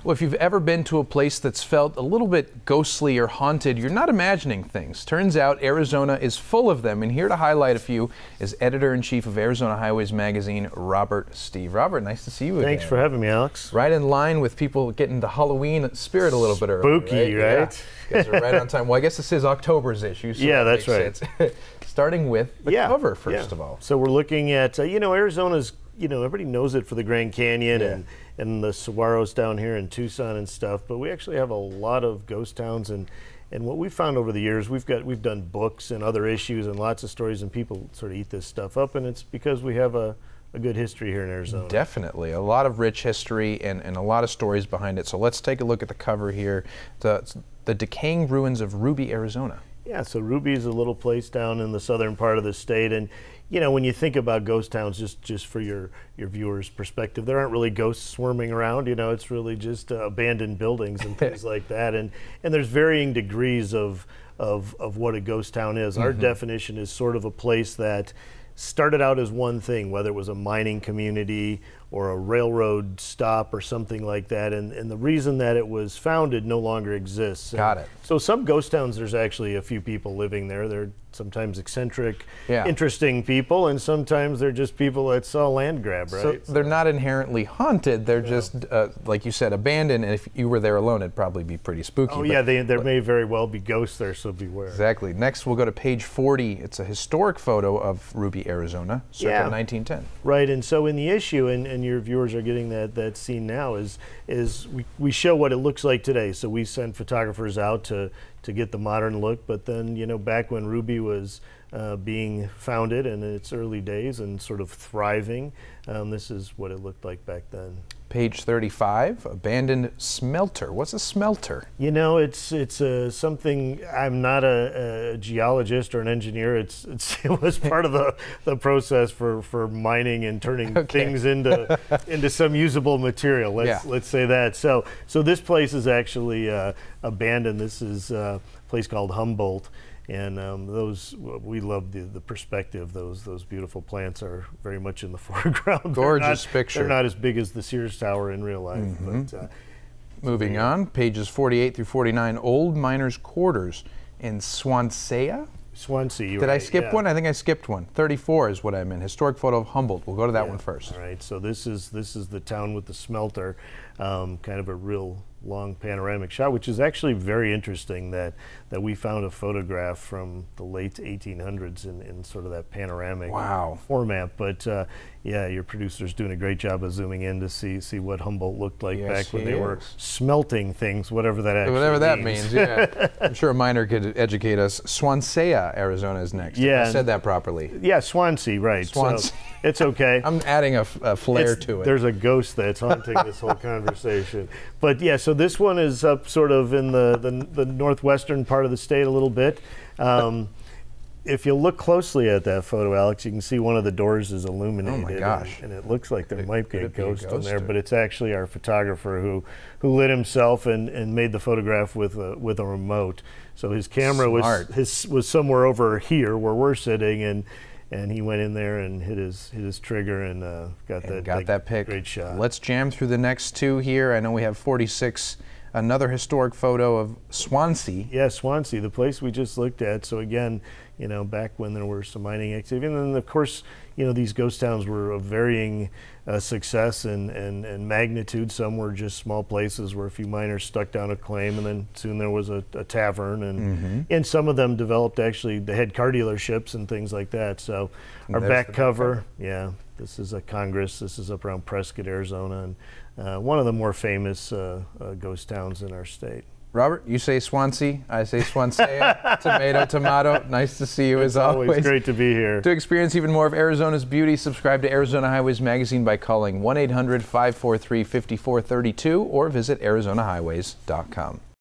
Well, if you've ever been to a place that's felt a little bit ghostly or haunted, you're not imagining things. Turns out Arizona is full of them, and here to highlight a few is Editor-in-Chief of Arizona Highways Magazine, Robert Stieve. Robert, nice to see you again. Thanks for having me, Alex. Right in line with people getting the Halloween spirit a little bit early. Spooky, right? Yeah. You guys are right on time. Well, I guess this is October's issue. So yeah, that's right. Starting with the cover, first of all. So we're looking at, Arizona's, everybody knows it for the Grand Canyon and the saguaros down here in Tucson and stuff, but we actually have a lot of ghost towns, and what we've found over the years, we've done books and other issues and lots of stories, and people sort of eat this stuff up, and it's because we have a good history here in Arizona. Definitely. A lot of rich history and a lot of stories behind it. So let's take a look at the cover here. The decaying ruins of Ruby, Arizona. Yeah, so Ruby is a little place down in the southern part of the state, and when you think about ghost towns, just for your viewers' perspective, there aren't really ghosts swarming around. It's really just abandoned buildings and things like that, and there's varying degrees of what a ghost town is. Our definition is sort of a place that started out as one thing, whether it was a mining community or a railroad stop or something like that, and the reason that it was founded no longer exists. Got it. So some ghost towns, there's actually a few people living there. They're sometimes eccentric, interesting people, and sometimes they're just people that saw land grab, right? So they're not inherently haunted, they're just, like you said, abandoned, and if you were there alone, it'd probably be pretty spooky. Oh yeah, there may very well be ghosts there, so beware. Exactly. Next, we'll go to page 40. It's a historic photo of Ruby, Arizona, circa 1910. Right, and so in the issue, and your viewers are getting that scene now, is we show what it looks like today. So we send photographers out to get the modern look, but then, back when Ruby was being founded in its early days and sort of thriving, this is what it looked like back then. Page 35, abandoned smelter. What's a smelter? It's something. I'm not a geologist or an engineer. It was part of the process for mining and turning things into some usable material. Let's say that. So this place is actually abandoned. This is a place called Humboldt. And we love the perspective. Those beautiful plants are very much in the foreground. Gorgeous picture. They're not as big as the Sears Tower in real life. But, moving on, pages 48 through 49, old miners' quarters in Swansea. Swansea. Did I skip one? I think I skipped one. 34 is what I'm in. Historic photo of Humboldt. We'll go to that one first. All right. So this is the town with the smelter. Kind of a real long panoramic shot, which is actually very interesting that we found a photograph from the late 1800s in sort of that panoramic format. But yeah, your producer's doing a great job of zooming in to see what Humboldt looked like back when they were smelting things, whatever that actually whatever that means. Yeah. I'm sure a miner could educate us. Swansea, Arizona is next. Yeah, I said that properly. Yeah, Swansea, right. Swansea. So it's okay. I'm adding a flair to it. There's a ghost that's haunting this whole conversation. But yeah, so this one is up sort of in the northwestern part of the state a little bit. If you look closely at that photo, Alex, you can see one of the doors is illuminated. Oh my gosh. And it looks like there might be a ghost in there, but it's actually our photographer who lit himself and made the photograph with a remote. So his camera was somewhere over here where we're sitting, and he went in there and hit his trigger and got that pic. Great shot. Let's jam through the next two here. I know we have 46. Another historic photo of Swansea. Yeah, Swansea, the place we just looked at. So again, back when there were some mining activity, and then of course, these ghost towns were of varying success and magnitude. Some were just small places where a few miners stuck down a claim, and then soon there was a tavern, and some of them developed actually, they had car dealerships and things like that. So our back cover, this is a Congress. This is up around Prescott, Arizona, and one of the more famous ghost towns in our state. Robert, you say Swansea, I say Swansea. Tomato, tomato. Nice to see you as always. Always great to be here. To experience even more of Arizona's beauty, subscribe to Arizona Highways Magazine by calling 1-800-543-5432 or visit ArizonaHighways.com.